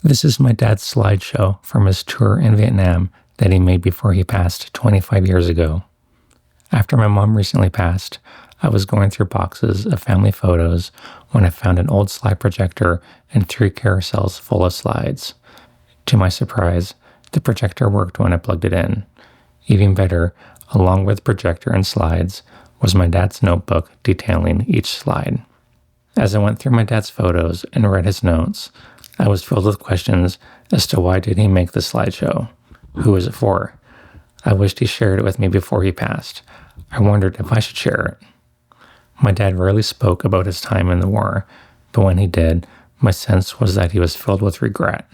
This is my dad's slideshow from his tour in Vietnam that he made before he passed 25 years ago. After my mom recently passed, I was going through boxes of family photos when I found an old slide projector and 3 carousels full of slides. To my surprise, the projector worked when I plugged it in. Even better, along with projector and slides, was my dad's notebook detailing each slide. As I went through my dad's photos and read his notes, I was filled with questions as to why did he make the slideshow? Who is it for? I wished he shared it with me before he passed. I wondered if I should share it. My dad rarely spoke about his time in the war, but when he did, my sense was that he was filled with regret.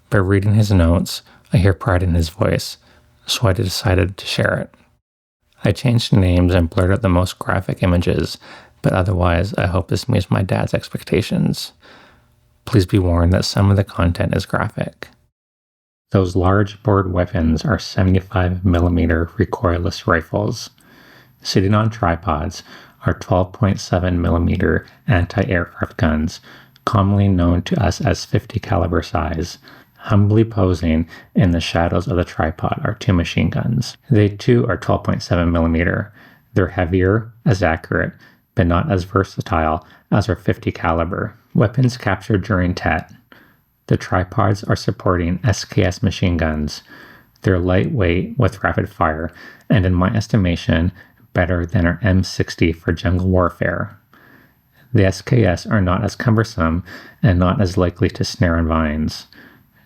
By reading his notes, I hear pride in his voice, so I decided to share it. I changed names and blurred out the most graphic images, but otherwise I hope this meets my dad's expectations. Please be warned that some of the content is graphic. Those large bored weapons are 75mm recoilless rifles. Sitting on tripods are 12.7mm anti-aircraft guns, commonly known to us as 50 caliber size. Humbly posing in the shadows of the tripod are 2 machine guns. They too are 12.7mm. They're heavier, as accurate, but not as versatile as our 50 caliber. Weapons captured during Tet. The tripods are supporting SKS machine guns. They're lightweight with rapid fire, and in my estimation, better than our M60 for jungle warfare. The SKS are not as cumbersome and not as likely to snare on vines.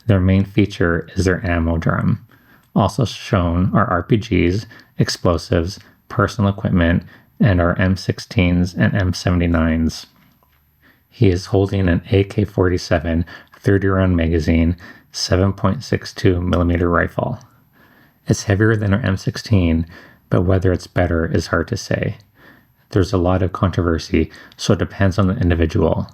Their main feature is their ammo drum. Also shown are RPGs, explosives, personal equipment, and our M16s and M79s. He is holding an AK-47 30-round magazine, 7.62mm rifle. It's heavier than our M16, but whether it's better is hard to say. There's a lot of controversy, so it depends on the individual.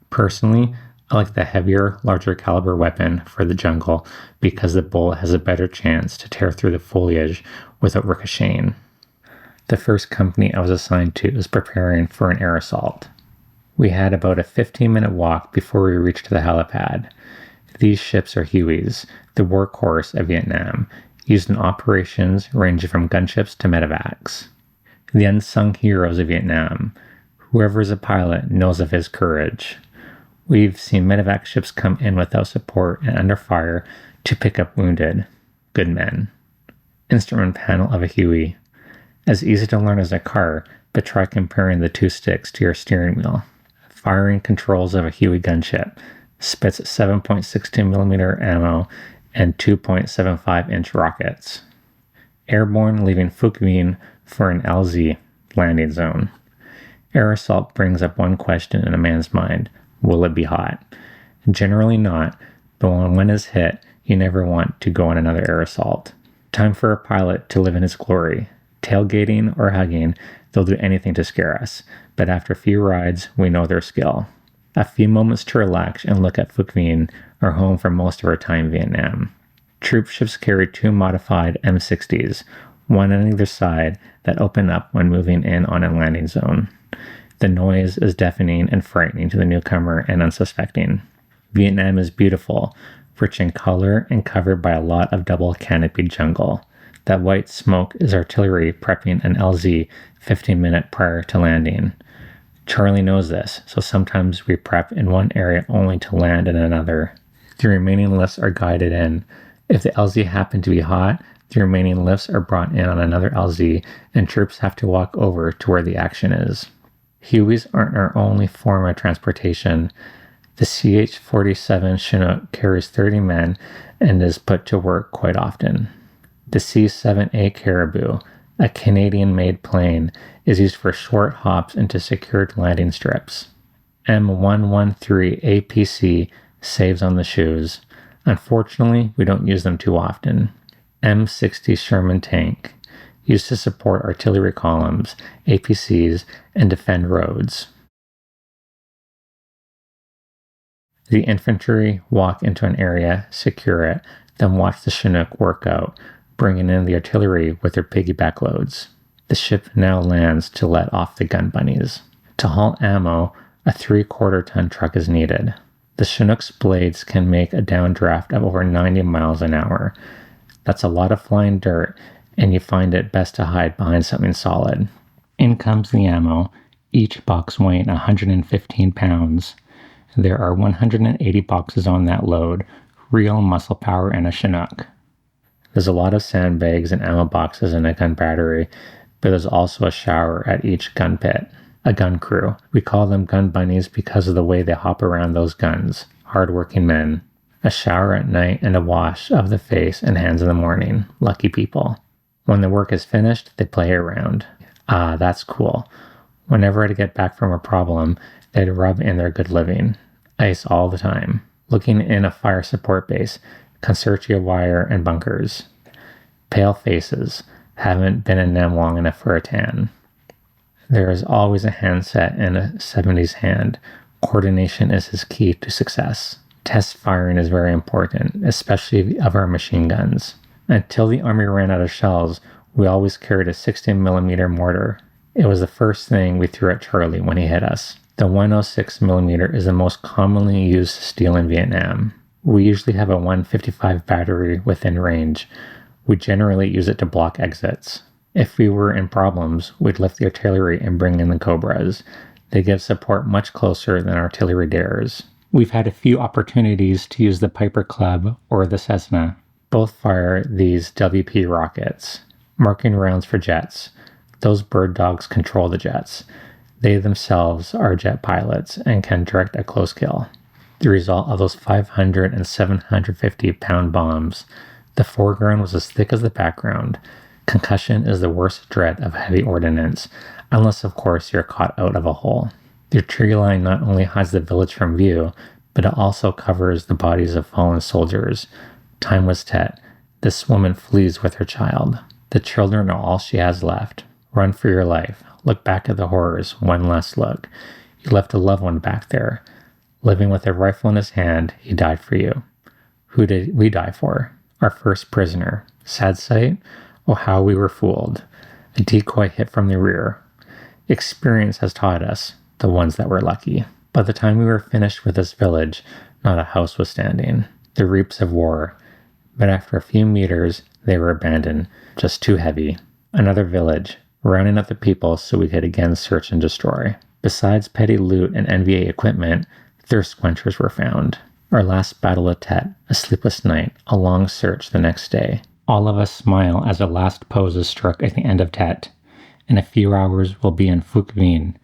Personally, I like the heavier, larger caliber weapon for the jungle because the bullet has a better chance to tear through the foliage without ricocheting. The first company I was assigned to was preparing for an air assault. We had about a 15-minute walk before we reached the helipad. These ships are Hueys, the workhorse of Vietnam, used in operations ranging from gunships to medevacs. The unsung heroes of Vietnam. Whoever is a pilot knows of his courage. We've seen medevac ships come in without support and under fire to pick up wounded. Good men. Instrument panel of a Huey. As easy to learn as a car, but try comparing the 2 sticks to your steering wheel. Firing controls of a Huey gunship. Spits 7.62mm ammo and 2.75-inch rockets. Airborne leaving Phuc Vinh for an LZ landing zone. Air assault brings up one question in a man's mind. Will it be hot? Generally not, but when one is hit, you never want to go on another air assault. Time for a pilot to live in his glory. Tailgating or hugging, they'll do anything to scare us, but after a few rides, we know their skill. A few moments to relax and look at Phuc Vinh, our home for most of our time in Vietnam. Troop ships carry 2 modified M60s, one on either side, that open up when moving in on a landing zone. The noise is deafening and frightening to the newcomer and unsuspecting. Vietnam is beautiful, rich in color and covered by a lot of double canopied jungle. That white smoke is artillery prepping an LZ 15 minutes prior to landing. Charlie knows this, so sometimes we prep in one area only to land in another. The remaining lifts are guided in. If the LZ happen to be hot, the remaining lifts are brought in on another LZ, and troops have to walk over to where the action is. Hueys aren't our only form of transportation. The CH-47 Chinook carries 30 men and is put to work quite often. The C-7A Caribou, a Canadian-made plane, is used for short hops into secured landing strips. M113 APC saves on the shoes. Unfortunately, we don't use them too often. M60 Sherman tank, used to support artillery columns, APCs, and defend roads. The infantry walk into an area, secure it, then watch the Chinook work out, bringing in the artillery with their piggyback loads. The ship now lands to let off the gun bunnies. To haul ammo, a 3/4 ton truck is needed. The Chinook's blades can make a downdraft of over 90 miles an hour. That's a lot of flying dirt, and you find it best to hide behind something solid. In comes the ammo, each box weighing 115 pounds. There are 180 boxes on that load, real muscle power in a Chinook. There's a lot of sandbags and ammo boxes in a gun battery, but there's also a shower at each gun pit. A gun crew. We call them gun bunnies because of the way they hop around those guns. Hard-working men. A shower at night and a wash of the face and hands in the morning. Lucky people. When the work is finished, they play around. Ah, that's cool. Whenever I'd get back from a problem, they'd rub in their good living. Ice all the time. Looking in a fire support base. Concertia wire and bunkers. Pale faces. Haven't been in them long enough for a tan. There is always a handset and a 70s hand. Coordination is his key to success. Test firing is very important, especially of our machine guns. Until the Army ran out of shells, we always carried a 16mm mortar. It was the first thing we threw at Charlie when he hit us. The 106mm is the most commonly used steel in Vietnam. We usually have a 155 battery within range. We generally use it to block exits. If we were in problems, we'd lift the artillery and bring in the Cobras. They give support much closer than artillery dares. We've had a few opportunities to use the Piper Club or the Cessna. Both fire these WP rockets, marking rounds for jets. Those bird dogs control the jets. They themselves are jet pilots and can direct a close kill. The result of those 500 and 750-pound bombs. The foreground was as thick as the background. Concussion is the worst dread of heavy ordnance, unless of course you're caught out of a hole. The tree line not only hides the village from view, but it also covers the bodies of fallen soldiers. Time was Tet. This woman flees with her child. The children are all she has left. Run for your life. Look back at the horrors. One last look. You left a loved one back there. Living with a rifle in his hand, he died for you. Who did we die for? Our first prisoner. Sad sight? Oh, how we were fooled. A decoy hit from the rear. Experience has taught us, the ones that were lucky. By the time we were finished with this village, not a house was standing. The reaps of war. But after a few meters, they were abandoned, just too heavy. Another village, rounding up the people so we could again search and destroy. Besides petty loot and NVA equipment, thirst quenchers were found. Our last battle at Tet, a sleepless night, a long search the next day. All of us smile as our last pose is struck at the end of Tet. In a few hours, we'll be in Phuc Vinh.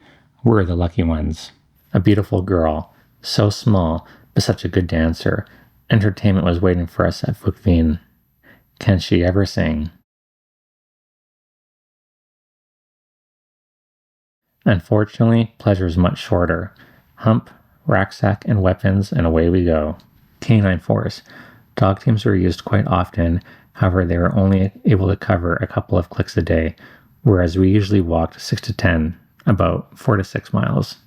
We're the lucky ones. A beautiful girl, so small, but such a good dancer. Entertainment was waiting for us at Phuc Vinh. Can she ever sing? Unfortunately, pleasure is much shorter. Hump, rucksack, and weapons, and away we go. Canine force. Dog teams were used quite often, however they were only able to cover a couple of clicks a day, whereas we usually walked 6 to 10, about 4 to 6 miles.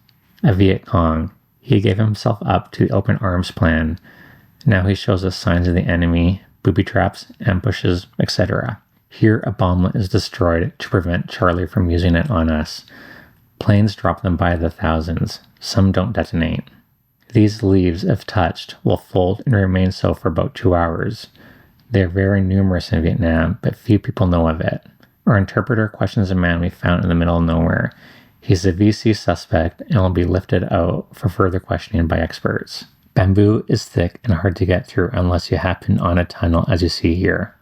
A Viet Cong. He gave himself up to the open arms plan. Now he shows us signs of the enemy, booby traps, ambushes, etc. Here a bomblet is destroyed to prevent Charlie from using it on us. Planes drop them by the thousands. Some don't detonate. These leaves, if touched, will fold and remain so for about 2 hours. They are very numerous in Vietnam, but few people know of it. Our interpreter questions a man we found in the middle of nowhere. He's a VC suspect and will be lifted out for further questioning by experts. Bamboo is thick and hard to get through unless you happen on a tunnel as you see here.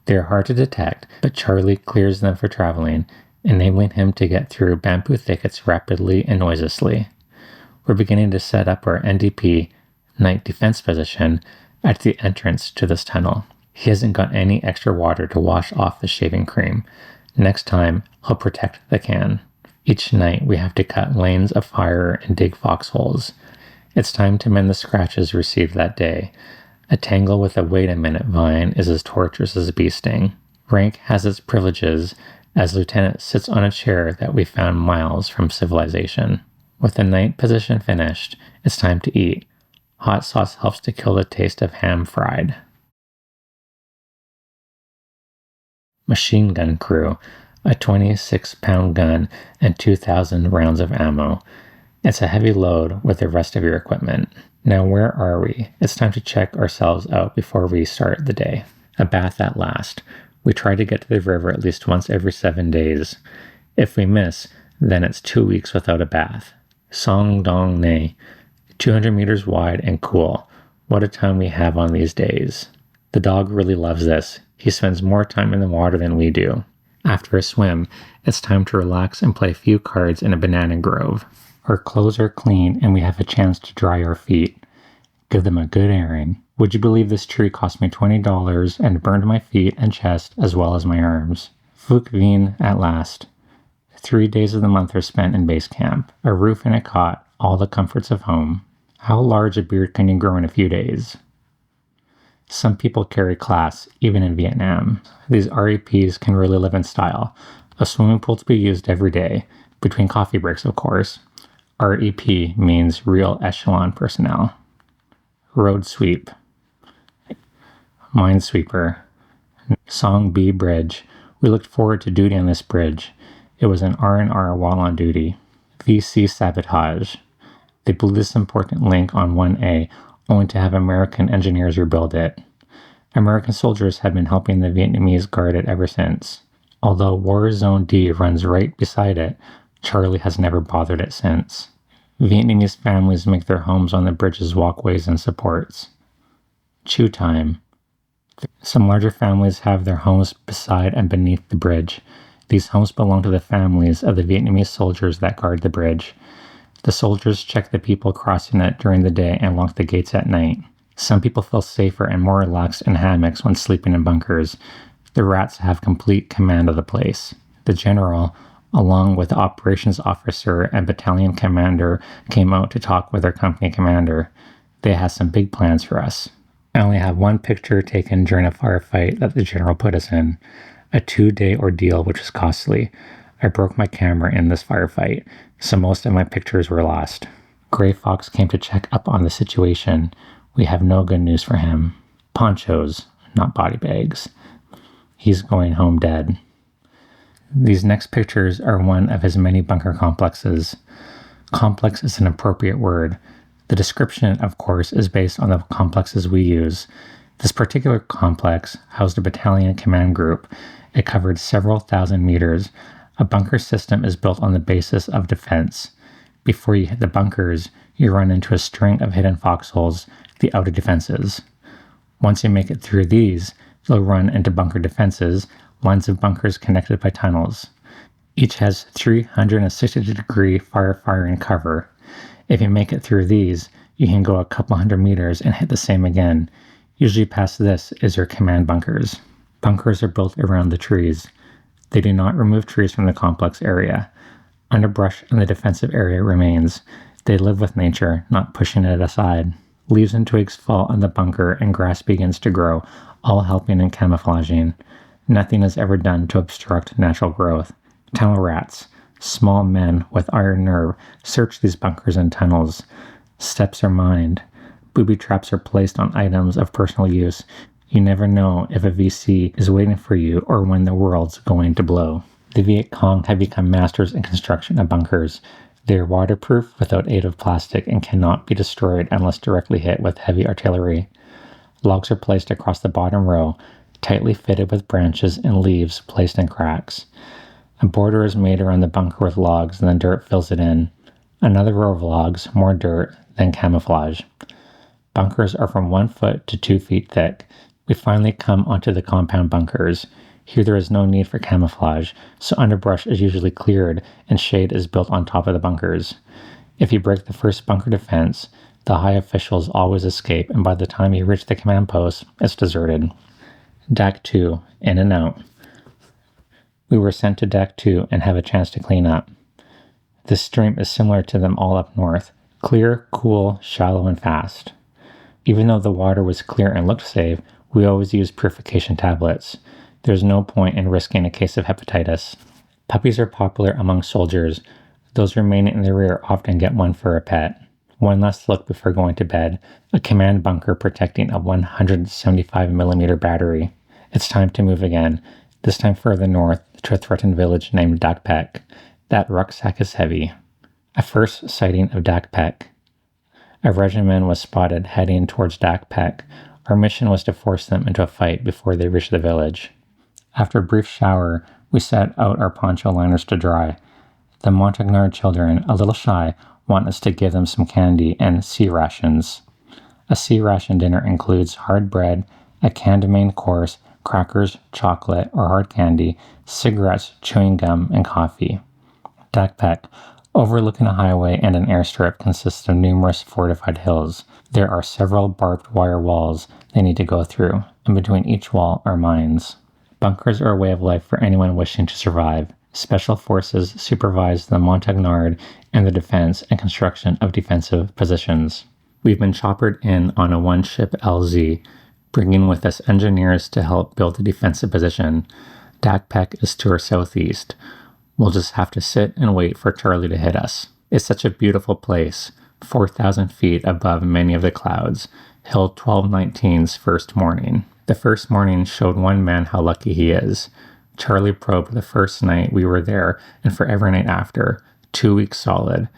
They are hard to detect, but Charlie clears them for traveling, enabling him to get through bamboo thickets rapidly and noiselessly. We're beginning to set up our NDP, night defense position, at the entrance to this tunnel. He hasn't got any extra water to wash off the shaving cream. Next time, he'll protect the can. Each night, we have to cut lanes of fire and dig foxholes. It's time to mend the scratches received that day. A tangle with a wait a minute vine is as torturous as a bee sting. Rank has its privileges, as lieutenant sits on a chair that we found miles from civilization. With the night position finished, it's time to eat. Hot sauce helps to kill the taste of ham fried. Machine gun crew, a 26-pound gun and 2,000 rounds of ammo. It's a heavy load with the rest of your equipment. Now where are we? It's time to check ourselves out before we start the day. A bath at last. We try to get to the river at least once every 7 days. If we miss, then it's 2 weeks without a bath. Song Dong Ne. 200 meters wide and cool. What a time we have on these days. The dog really loves this. He spends more time in the water than we do. After a swim, it's time to relax and play a few cards in a banana grove. Our clothes are clean and we have a chance to dry our feet. Give them a good airing. Would you believe this tree cost me $20 and burned my feet and chest as well as my arms? Phuc Vien at last. 3 days of the month are spent in base camp. A roof and a cot, all the comforts of home. How large a beard can you grow in a few days? Some people carry class, even in Vietnam. These REPs can really live in style. A swimming pool to be used every day, between coffee breaks, of course. REP means real echelon personnel. Road sweep. Minesweeper. Song B Bridge. We looked forward to duty on this bridge. It was an R&R while on duty. VC sabotage. They blew this important link on 1A only to have American engineers rebuild it. American soldiers have been helping the Vietnamese guard it ever since. Although War Zone D runs right beside it, Charlie has never bothered it since. Vietnamese families make their homes on the bridge's walkways and supports. Chew time. Some larger families have their homes beside and beneath the bridge. These homes belong to the families of the Vietnamese soldiers that guard the bridge. The soldiers check the people crossing it during the day and lock the gates at night. Some people feel safer and more relaxed in hammocks when sleeping in bunkers. The rats have complete command of the place. The general, along with the operations officer and battalion commander, came out to talk with their company commander. They have some big plans for us. I only have one picture taken during a firefight that the general put us in. A 2-day ordeal which was costly. I broke my camera in this firefight, so most of my pictures were lost. Gray Fox came to check up on the situation. We have no good news for him. Ponchos, not body bags. He's going home dead. These next pictures are one of his many bunker complexes. Complex is an appropriate word. The description, of course, is based on the complexes we use. This particular complex housed a battalion command group. It covered several thousand meters. A bunker system is built on the basis of defense. Before you hit the bunkers, you run into a string of hidden foxholes, the outer defenses. Once you make it through these, you'll run into bunker defenses, lines of bunkers connected by tunnels. Each has 360-degree fire-firing cover. If you make it through these, you can go a couple hundred meters and hit the same again. Usually past this is your command bunkers. Bunkers are built around the trees. They do not remove trees from the complex area. Underbrush in the defensive area remains. They live with nature, not pushing it aside. Leaves and twigs fall on the bunker and grass begins to grow, all helping in camouflaging. Nothing is ever done to obstruct natural growth. Tunnel rats, small men with iron nerve, search these bunkers and tunnels. Steps are mined. Booby traps are placed on items of personal use. You never know if a VC is waiting for you or when the world's going to blow. The Viet Cong have become masters in construction of bunkers. They are waterproof without aid of plastic and cannot be destroyed unless directly hit with heavy artillery. Logs are placed across the bottom row, tightly fitted with branches and leaves placed in cracks. A border is made around the bunker with logs and then dirt fills it in. Another row of logs, more dirt, then camouflage. Bunkers are from 1 foot to 2 feet thick. We finally come onto the compound bunkers. Here there is no need for camouflage, so underbrush is usually cleared and shade is built on top of the bunkers. If you break the first bunker defense, the high officials always escape, and by the time you reach the command post, it's deserted. Deck 2, in and out. We were sent to Deck 2 and have a chance to clean up. This stream is similar to them all up north. Clear, cool, shallow, and fast. Even though the water was clear and looked safe, we always use purification tablets. There's no point in risking a case of hepatitis. Puppies are popular among soldiers. Those remaining in the rear often get one for a pet. One last look before going to bed. A command bunker protecting a 175mm battery. It's time to move again, this time further north to a threatened village named Dak Pek. That rucksack is heavy. A first sighting of Dak Pek. A regiment was spotted heading towards Dak Pek. Our mission was to force them into a fight before they reached the village. After a brief shower, we set out our poncho liners to dry. The Montagnard children, a little shy, want us to give them some candy and sea rations. A sea ration dinner includes hard bread, a canned main course, crackers, chocolate, or hard candy, cigarettes, chewing gum, and coffee. Dak Pek, overlooking a highway and an airstrip, consists of numerous fortified hills. There are several barbed wire walls they need to go through, and between each wall are mines. Bunkers are a way of life for anyone wishing to survive. Special forces supervise the Montagnard and the defense and construction of defensive positions. We've been choppered in on a one-ship LZ, bringing with us engineers to help build a defensive position. Dak Pek is to our southeast. We'll just have to sit and wait for Charlie to hit us. It's such a beautiful place, 4,000 feet above many of the clouds. Hill 1219's first morning. The first morning showed one man how lucky he is. Charlie probed the first night we were there and for every night after, 2 weeks solid.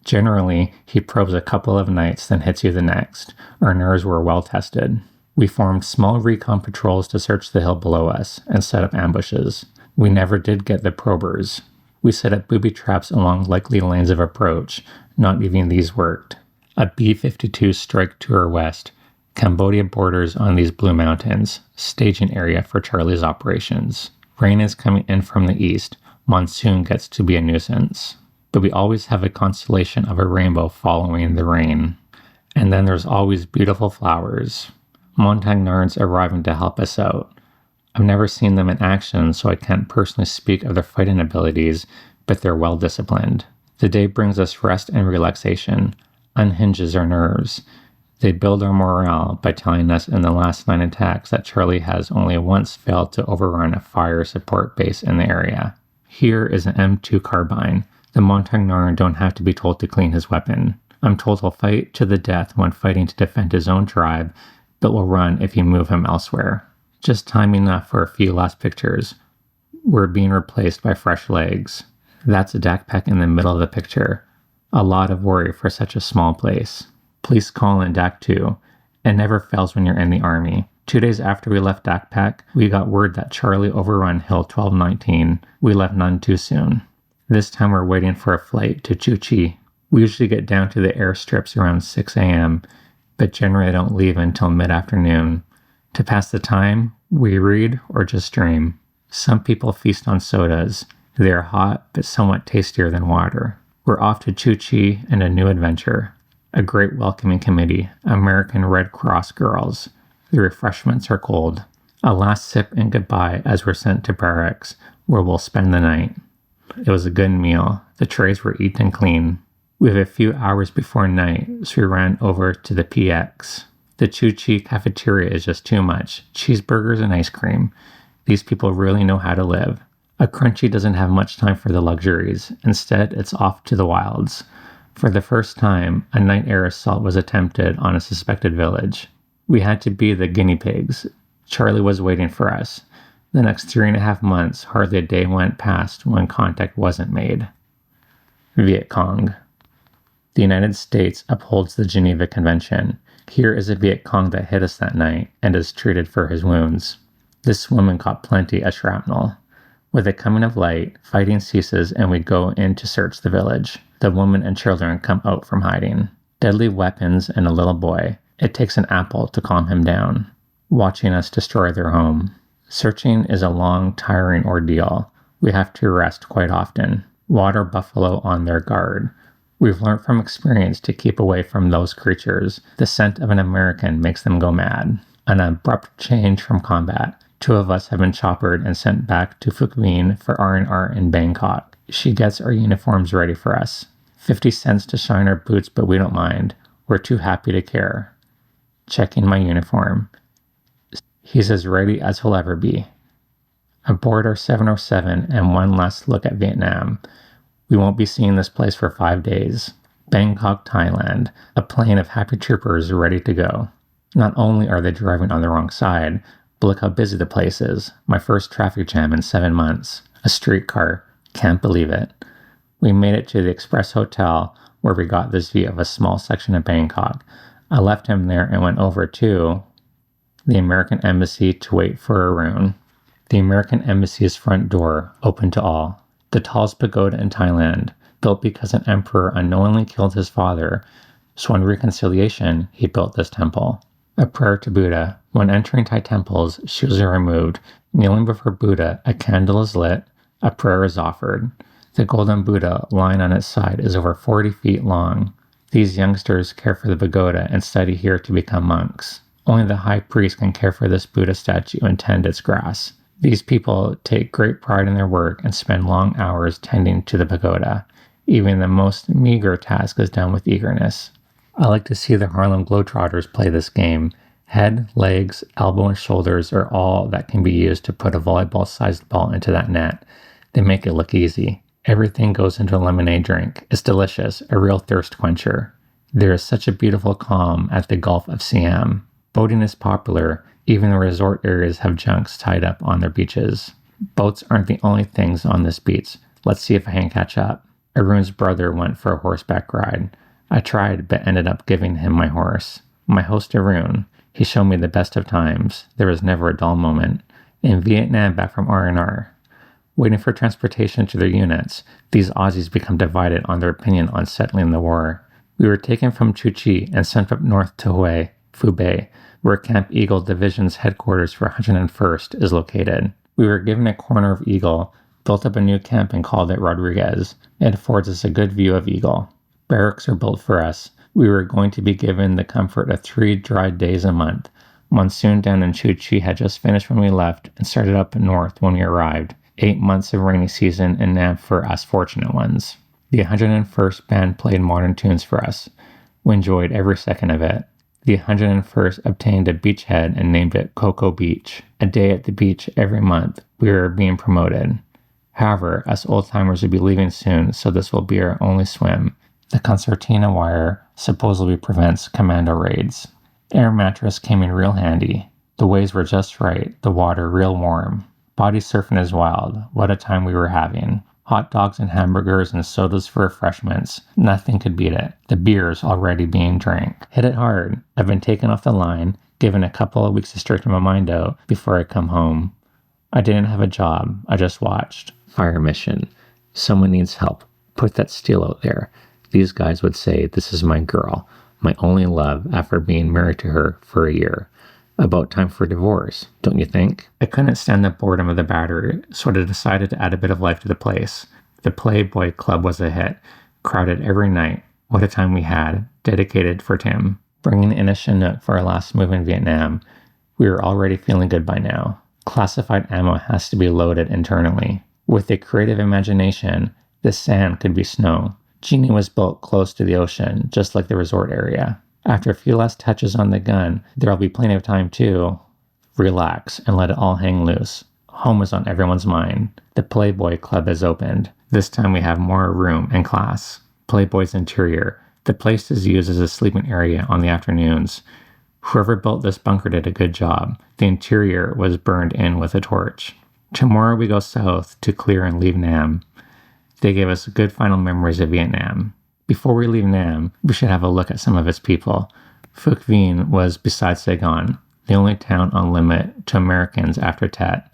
Generally, he probes a couple of nights, then hits you the next. Our nerves were well tested. We formed small recon patrols to search the hill below us and set up ambushes. We never did get the probers. We set up booby traps along likely lanes of approach. Not even these worked. A B-52 strike to our west. Cambodia borders on these Blue Mountains, staging area for Charlie's operations. Rain is coming in from the east. Monsoon gets to be a nuisance. But we always have a constellation of a rainbow following the rain. And then there's always beautiful flowers. Montagnards arriving to help us out. I've never seen them in action, so I can't personally speak of their fighting abilities, but they're well disciplined. The day brings us rest and relaxation, unhinges our nerves. They build our morale by telling us in the last 9 attacks that Charlie has only once failed to overrun a fire support base in the area. Here is an M2 carbine. The Montagnard don't have to be told to clean his weapon. I'm told he'll fight to the death when fighting to defend his own tribe, but will run if you move him elsewhere. Just time enough for a few last pictures. We're being replaced by fresh legs. That's a Dak Pek in the middle of the picture. A lot of worry for such a small place. Police call in Dak 2. It never fails when you're in the army. 2 days after we left Dak Pek, we got word that Charlie overrun Hill 1219. We left none too soon. This time we're waiting for a flight to Chu-Chi. We usually get down to the airstrips around 6 a.m., but generally don't leave until mid-afternoon. To pass the time, we read or just dream. Some people feast on sodas. They are hot, but somewhat tastier than water. We're off to Chu-Chi and a new adventure. A great welcoming committee, American Red Cross girls. The refreshments are cold. A last sip and goodbye as we're sent to barracks, where we'll spend the night. It was a good meal. The trays were eaten clean. We have a few hours before night, so we ran over to the PX. The Chu-Chi cafeteria is just too much. Cheeseburgers and ice cream. These people really know how to live. A crunchy doesn't have much time for the luxuries. Instead, it's off to the wilds. For the first time, a night air assault was attempted on a suspected village. We had to be the guinea pigs. Charlie was waiting for us. The next 3.5 months, hardly a day went past when contact wasn't made. Viet Cong. The United States upholds the Geneva Convention. Here is a Viet Cong that hit us that night and is treated for his wounds. This woman caught plenty of shrapnel. With the coming of light, fighting ceases and we go in to search the village. The woman and children come out from hiding. Deadly weapons and a little boy. It takes an apple to calm him down. Watching us destroy their home. Searching is a long, tiring ordeal. We have to rest quite often. Water buffalo on their guard. We've learned from experience to keep away from those creatures. The scent of an American makes them go mad. An abrupt change from combat. 2 of us have been choppered and sent back to Phuc Vin for R&R in Bangkok. She gets our uniforms ready for us. 50 cents to shine our boots, but we don't mind. We're too happy to care. Checking my uniform. He's as ready as he'll ever be. Aboard our 707 and one last look at Vietnam. We won't be seeing this place for 5 days. Bangkok, Thailand. A plane of happy troopers ready to go. Not only are they driving on the wrong side, but look how busy the place is. My first traffic jam in 7 months. A streetcar. Can't believe it. We made it to the Express Hotel, where we got this view of a small section of Bangkok. I left him there and went over to the American Embassy to wait for Arun. The American Embassy's front door, open to all. The tallest pagoda in Thailand, built because an emperor unknowingly killed his father, so in reconciliation, he built this temple. A prayer to Buddha. When entering Thai temples, shoes are removed. Kneeling before Buddha, a candle is lit, a prayer is offered. The golden Buddha, lying on its side, is over 40 feet long. These youngsters care for the pagoda and study here to become monks. Only the high priest can care for this Buddha statue and tend its grass. These people take great pride in their work and spend long hours tending to the pagoda. Even the most meager task is done with eagerness. I like to see the Harlem Globetrotters play this game. Head, legs, elbow, and shoulders are all that can be used to put a volleyball-sized ball into that net. They make it look easy. Everything goes into a lemonade drink. It's delicious, a real thirst quencher. There is such a beautiful calm at the Gulf of Siam. Boating is popular. Even the resort areas have junks tied up on their beaches. Boats aren't the only things on this beach. Let's see if I can catch up. Arun's brother went for a horseback ride. I tried, but ended up giving him my horse. My host Arun, he showed me the best of times. There was never a dull moment. In Vietnam, back from R&R, waiting for transportation to their units, these Aussies become divided on their opinion on settling the war. We were taken from Chu Chi and sent up north to Hue, Phu Bay, where Camp Eagle Division's headquarters for 101st is located. We were given a corner of Eagle, built up a new camp and called it Rodriguez. It affords us a good view of Eagle. Barracks are built for us. We were going to be given the comfort of 3 dry days a month. Monsoon down in Chu Chi had just finished when we left and started up north when we arrived. 8 months of rainy season in Nam for us fortunate ones. The 101st band played modern tunes for us. We enjoyed every second of it. The 101st obtained a beachhead and named it Cocoa Beach. A day at the beach every month. We were being promoted. However, us old-timers will be leaving soon, so this will be our only swim. The concertina wire supposedly prevents commando raids. Air mattress came in real handy. The waves were just right, the water real warm. Body surfing is wild. What a time we were having. Hot dogs and hamburgers and sodas for refreshments. Nothing could beat it. The beer's already being drank. Hit it hard. I've been taken off the line, given a couple of weeks to straighten my mind out before I come home. I didn't have a job. I just watched. Fire mission. Someone needs help. Put that steel out there. These guys would say, this is my girl, my only love after being married to her for a year. About time for divorce, don't you think? I couldn't stand the boredom of the battery, so I decided to add a bit of life to the place. The Playboy Club was a hit. Crowded every night. What a time we had. Dedicated for Tim. Bringing in a Chinook for our last move in Vietnam. We were already feeling good by now. Classified ammo has to be loaded internally. With a creative imagination, the sand could be snow. Genie was built close to the ocean, just like the resort area. After a few last touches on the gun, there'll be plenty of time to relax and let it all hang loose. Home is on everyone's mind. The Playboy Club is opened. This time we have more room and class. Playboy's interior. The place is used as a sleeping area on the afternoons. Whoever built this bunker did a good job. The interior was burned in with a torch. Tomorrow we go south to clear and leave Nam. They gave us good final memories of Vietnam. Before we leave Nam, we should have a look at some of its people. Phuc Vinh was beside Saigon, the only town on limit to Americans after Tet.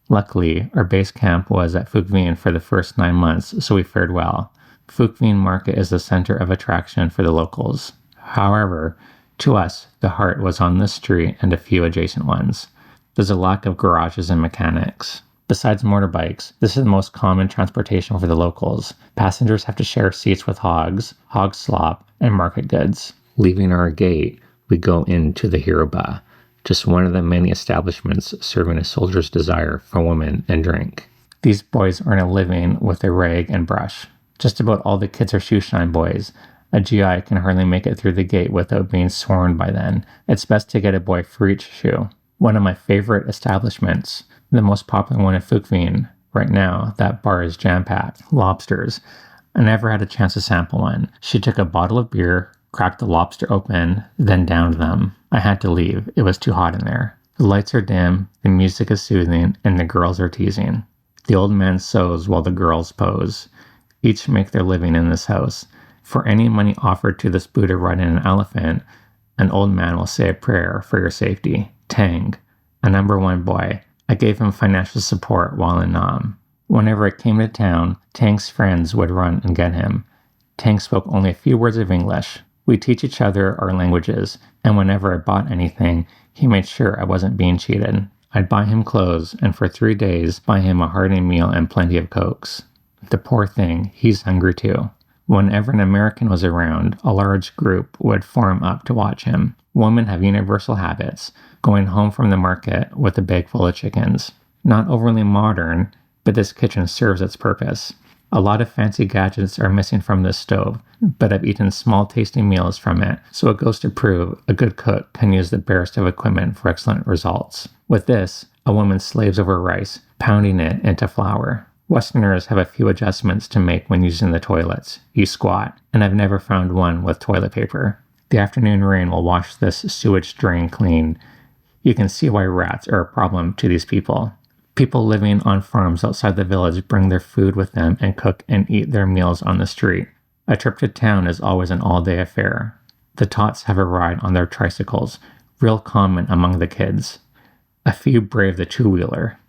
Luckily, our base camp was at Phuc Vinh for the first 9 months, so we fared well. Phuc Vinh Market is the center of attraction for the locals. However, to us, the heart was on this street and a few adjacent ones. There's a lack of garages and mechanics. Besides motorbikes, this is the most common transportation for the locals. Passengers have to share seats with hogs, hog slop, and market goods. Leaving our gate, we go into the Hiroba, just one of the many establishments serving a soldier's desire for women and drink. These boys earn a living with a rag and brush. Just about all the kids are shoeshine boys. A GI can hardly make it through the gate without being sworn by then. It's best to get a boy for each shoe. One of my favorite establishments, the most popular one in Phuc Vinh. Right now, that bar is jam-packed. Lobsters. I never had a chance to sample one. She took a bottle of beer, cracked the lobster open, then downed them. I had to leave. It was too hot in there. The lights are dim, the music is soothing, and the girls are teasing. The old man sews while the girls pose. Each make their living in this house. For any money offered to this Buddha riding an elephant, an old man will say a prayer for your safety. Tang, a number 1 boy. I gave him financial support while in Nam. Whenever I came to town, Tang's friends would run and get him. Tang spoke only a few words of English. We teach each other our languages, and whenever I bought anything, he made sure I wasn't being cheated. I'd buy him clothes, and for 3 days, buy him a hearty meal and plenty of Cokes. The poor thing, he's hungry too. Whenever an American was around, a large group would form up to watch him. Women have universal habits, going home from the market with a bag full of chickens. Not overly modern, but this kitchen serves its purpose. A lot of fancy gadgets are missing from this stove, but I've eaten small tasty meals from it, so it goes to prove a good cook can use the barest of equipment for excellent results. With this, a woman slaves over rice, pounding it into flour. Westerners have a few adjustments to make when using the toilets. You squat, and I've never found one with toilet paper. The afternoon rain will wash this sewage drain clean. You can see why rats are a problem to these people. People living on farms outside the village bring their food with them and cook and eat their meals on the street. A trip to town is always an all-day affair. The tots have a ride on their tricycles, real common among the kids. A few brave the two-wheeler.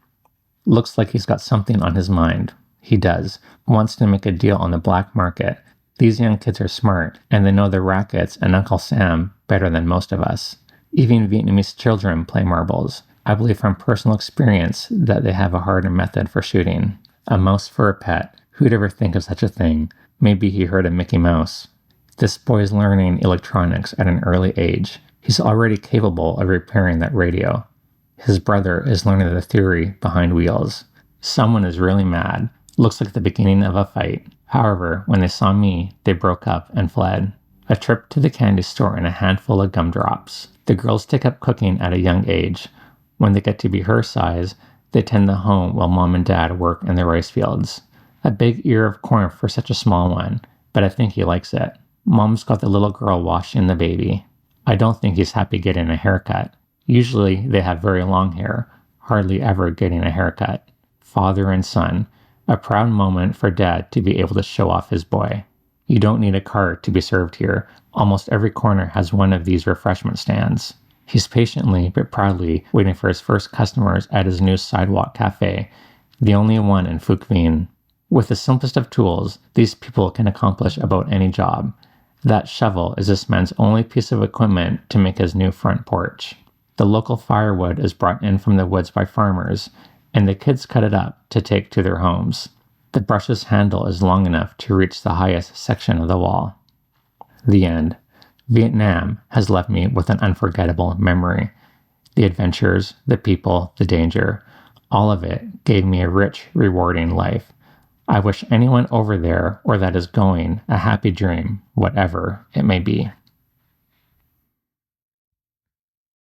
Looks like he's got something on his mind. He does. Wants to make a deal on the black market. These young kids are smart, and they know their rackets and Uncle Sam better than most of us. Even Vietnamese children play marbles. I believe from personal experience that they have a harder method for shooting. A mouse for a pet. Who'd ever think of such a thing? Maybe he heard of Mickey Mouse. This boy is learning electronics at an early age. He's already capable of repairing that radio. His brother is learning the theory behind wheels. Someone is really mad. Looks like the beginning of a fight. However, when they saw me, they broke up and fled. A trip to the candy store and a handful of gumdrops. The girls take up cooking at a young age. When they get to be her size, they tend the home while mom and dad work in the rice fields. A big ear of corn for such a small one, but I think he likes it. Mom's got the little girl washing the baby. I don't think he's happy getting a haircut. Usually they have very long hair, hardly ever getting a haircut. Father and son, a proud moment for dad to be able to show off his boy. You don't need a cart to be served here. Almost every corner has one of these refreshment stands. He's patiently but proudly waiting for his first customers at his new sidewalk cafe, the only one in Phuc Vinh. With the simplest of tools, these people can accomplish about any job. That shovel is this man's only piece of equipment to make his new front porch. The local firewood is brought in from the woods by farmers, and the kids cut it up to take to their homes. The brush's handle is long enough to reach the highest section of the wall. The end. Vietnam has left me with an unforgettable memory. The adventures, the people, the danger, all of it gave me a rich, rewarding life. I wish anyone over there or that is going a happy dream, whatever it may be.